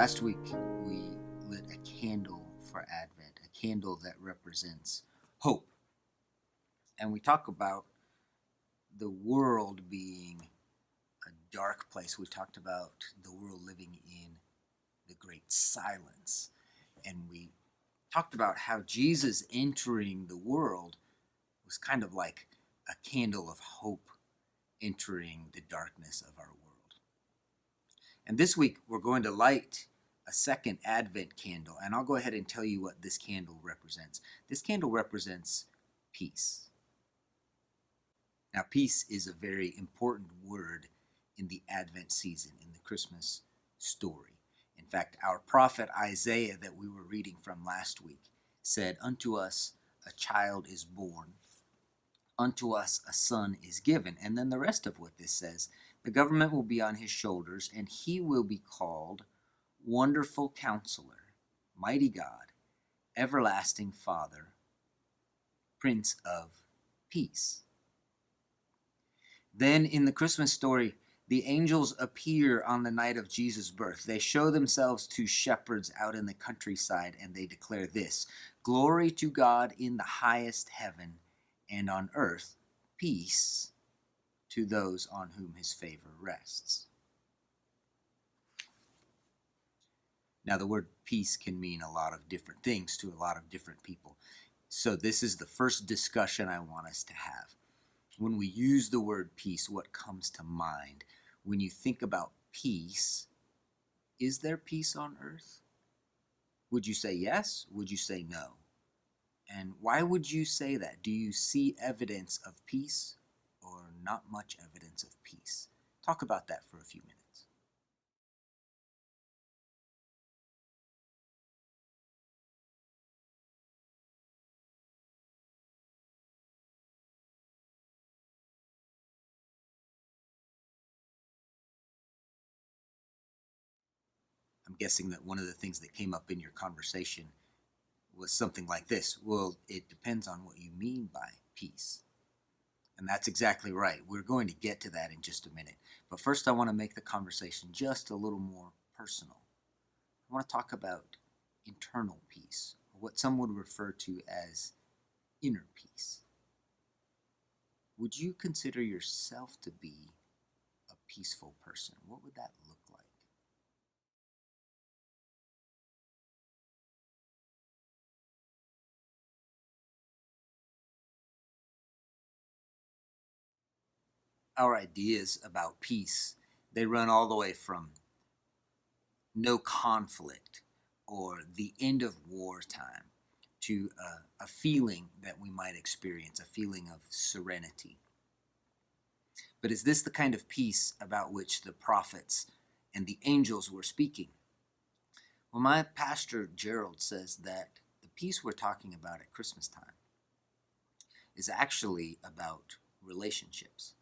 Last week, we lit a candle for Advent, a candle that represents hope. And we talk about the world being a dark place. We talked about the world living in the great silence. And we talked about how Jesus entering the world was kind of like a candle of hope entering the darkness of our world. And this week, we're going to light a second Advent candle, and I'll go ahead and tell you what this candle represents. This candle represents peace. Now, peace is a very important word in the Advent season, in the Christmas story. In fact, our prophet Isaiah that we were reading from last week said, "Unto us a child is born, unto us a son is given." And then the rest of what this says, the government will be on his shoulders, and he will be called Wonderful Counselor, Mighty God, Everlasting Father, Prince of Peace. Then in the Christmas story, the angels appear on the night of Jesus' birth. They show themselves to shepherds out in the countryside, and they declare this: "Glory to God in the highest heaven, and on earth peace to those on whom his favor rests." Now, the word peace can mean a lot of different things to a lot of different people. So this is the first discussion I want us to have. When we use the word peace, what comes to mind? When you think about peace, is there peace on earth? Would you say yes? Would you say no? And why would you say that? Do you see evidence of peace or not much evidence of peace? Talk about that for a few minutes. I'm guessing that one of the things that came up in your conversation was something like this: well, it depends on what you mean by peace. And that's exactly right. We're going to get to that in just a minute. But first, I want to make the conversation just a little more personal. I want to talk about internal peace, or what some would refer to as inner peace. Would you consider yourself to be a peaceful person? What would that look like? Our ideas about peace, they run all the way from no conflict or the end of wartime to a feeling that we might experience, a feeling of serenity. But is this the kind of peace about which the prophets and the angels were speaking? Well, my pastor Gerald says that the peace we're talking about at Christmas time is actually about relationships.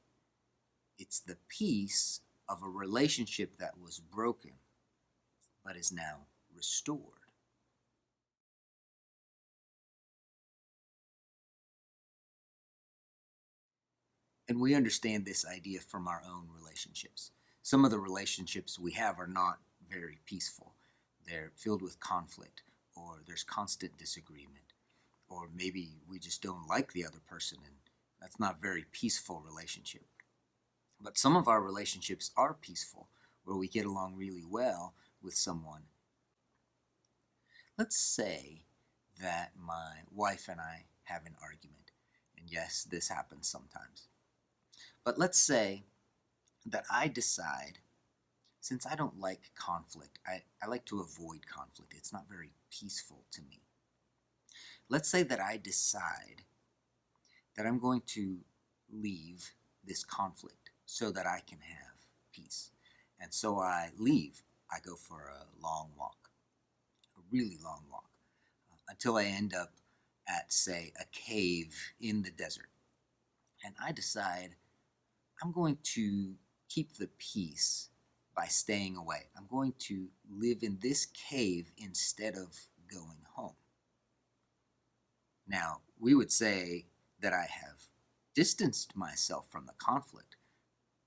It's the peace of a relationship that was broken but is now restored. And we understand this idea from our own relationships. Some of the relationships we have are not very peaceful. They're filled with conflict, or there's constant disagreement, or maybe we just don't like the other person, and that's not a very peaceful relationship. But some of our relationships are peaceful, where we get along really well with someone. Let's say that my wife and I have an argument. And yes, this happens sometimes. But let's say that I decide, since I don't like conflict, I like to avoid conflict. It's not very peaceful to me. Let's say that I decide that I'm going to leave this conflict so that I can have peace. And so I leave. I go for a long walk, a really long walk, until I end up at, say, a cave in the desert. And I decide I'm going to keep the peace by staying away. I'm going to live in this cave instead of going home. Now, we would say that I have distanced myself from the conflict,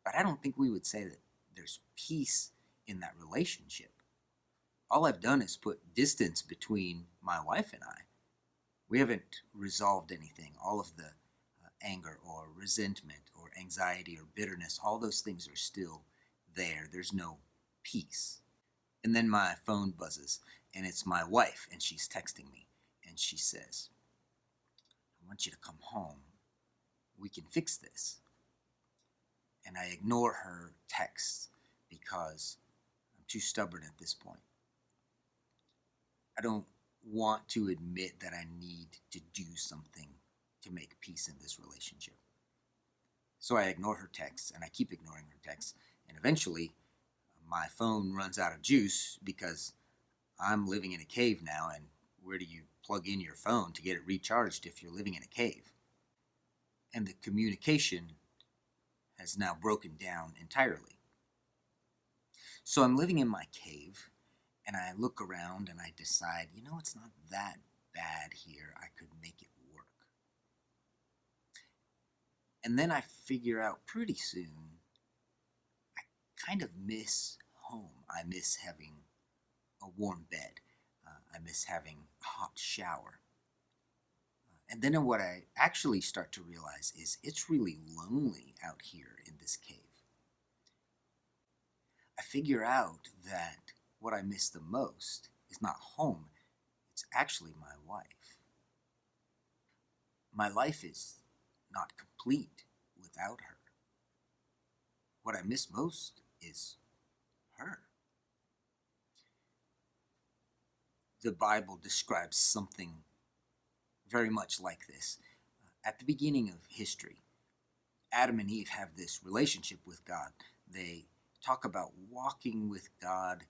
but I don't think we would say that there's peace in that relationship. all I've done is put distance between my wife and I. We haven't resolved anything. All of the anger or resentment or anxiety or bitterness, all those things are still there. There's no peace. And then my phone buzzes, and it's my wife, and she's texting me, and she says, I want you to come home. We can fix this. And I ignore her texts because I'm too stubborn at this point. I don't want to admit that I need to do something to make peace in this relationship. So I ignore her texts, and I keep ignoring her texts, and eventually my phone runs out of juice because I'm living in a cave now, and where do you plug in your phone to get it recharged if you're living in a cave? And the communication has now broken down entirely. So I'm living in my cave, and I look around and I decide, it's not that bad here. I could make it work. And then I figure out pretty soon, I kind of miss home. I miss having a warm bed. I miss having a hot shower. And then what I actually start to realize is it's really lonely out here in this cave. I figure out that what I miss the most is not home, it's actually my wife. My life is not complete without her. What I miss most is her. The Bible describes something very much like this. At the beginning of history, Adam and Eve have this relationship with God. They talk about walking with God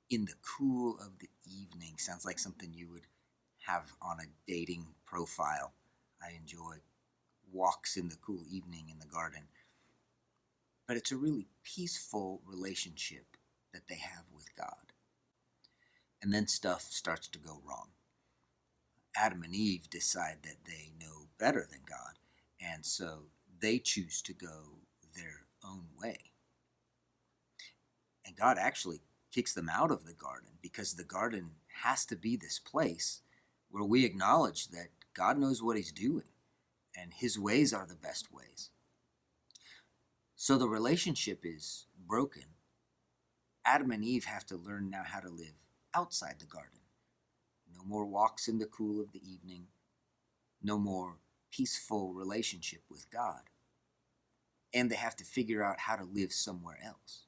in the cool of the evening. Sounds like something you would have on a dating profile. I enjoy walks in the cool evening in the garden. But it's a really peaceful relationship that they have with God. And then stuff starts to go wrong. Adam and Eve decide that they know better than God, and so they choose to go their own way. And God actually kicks them out of the garden because the garden has to be this place where we acknowledge that God knows what he's doing and his ways are the best ways. So the relationship is broken. Adam and Eve have to learn now how to live outside the garden. No more walks in the cool of the evening. No more peaceful relationship with God. And they have to figure out how to live somewhere else.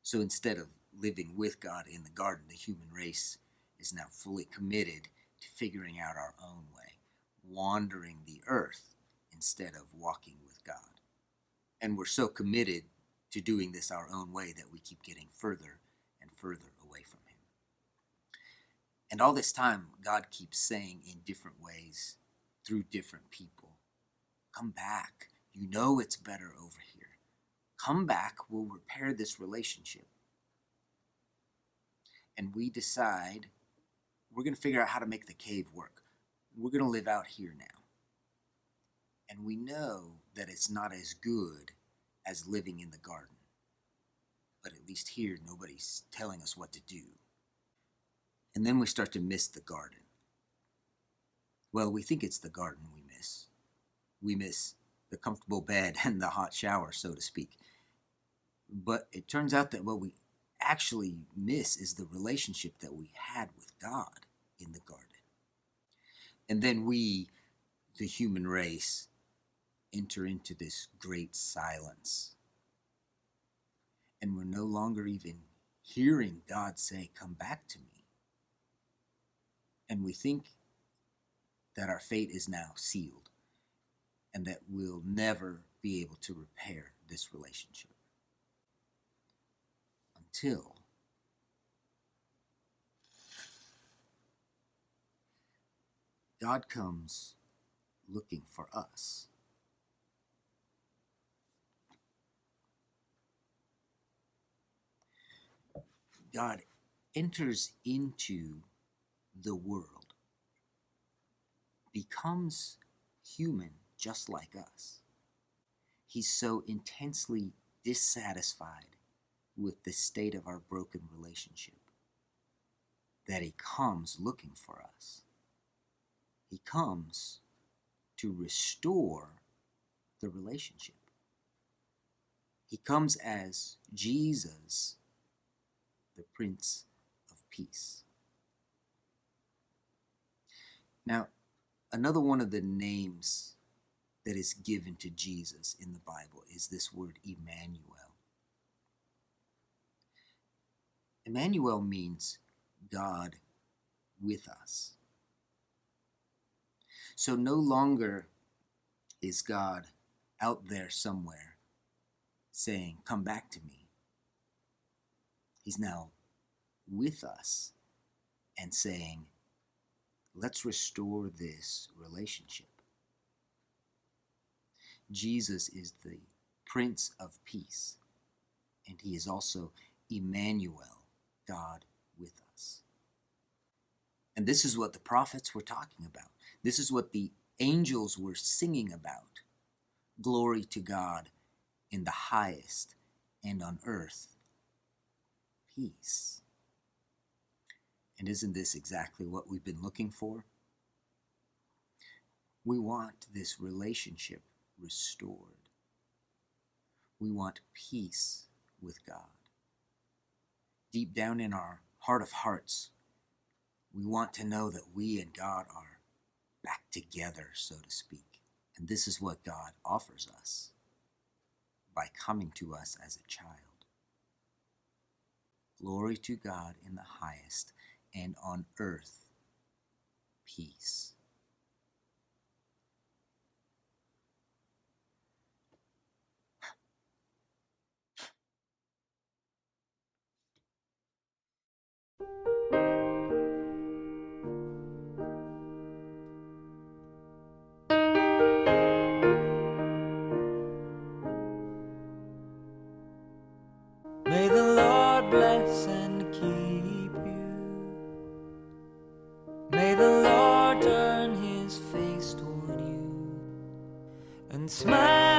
So instead of living with God in the garden, the human race is now fully committed to figuring out our own way, wandering the earth instead of walking with God. And we're so committed to doing this our own way that we keep getting further and further away from him. And all this time, God keeps saying in different ways, through different people, come back. You know it's better over here. Come back, we'll repair this relationship. And we decide we're going to figure out how to make the cave work. We're going to live out here now. And we know that it's not as good as living in the garden. But at least here, nobody's telling us what to do. And then we start to miss the garden. Well, we think it's the garden we miss. We miss the comfortable bed and the hot shower, so to speak. But it turns out that what we actually miss is the relationship that we had with God in the garden. And then we, the human race, enter into this great silence. And we're no longer even hearing God say, come back to me. And we think that our fate is now sealed and that we'll never be able to repair this relationship. Until God comes looking for us. God enters into the world, becomes human just like us. He's so intensely dissatisfied with the state of our broken relationship, that he comes looking for us. He comes to restore the relationship. He comes as Jesus, the Prince of Peace. Now, another one of the names that is given to Jesus in the Bible is this word Emmanuel. Emmanuel means God with us. So no longer is God out there somewhere saying, "Come back to me." He's now with us and saying, "Let's restore this relationship." Jesus is the Prince of Peace, and he is also Emmanuel, God with us. And this is what the prophets were talking about. This is what the angels were singing about. Glory to God in the highest, and on earth, peace. And isn't this exactly what we've been looking for? We want this relationship restored. We want peace with God. Deep down in our heart of hearts, we want to know that we and God are back together, so to speak. And this is what God offers us by coming to us as a child. Glory to God in the highest, and on earth, peace. May the Lord bless and keep you. May the Lord turn his face toward you and smile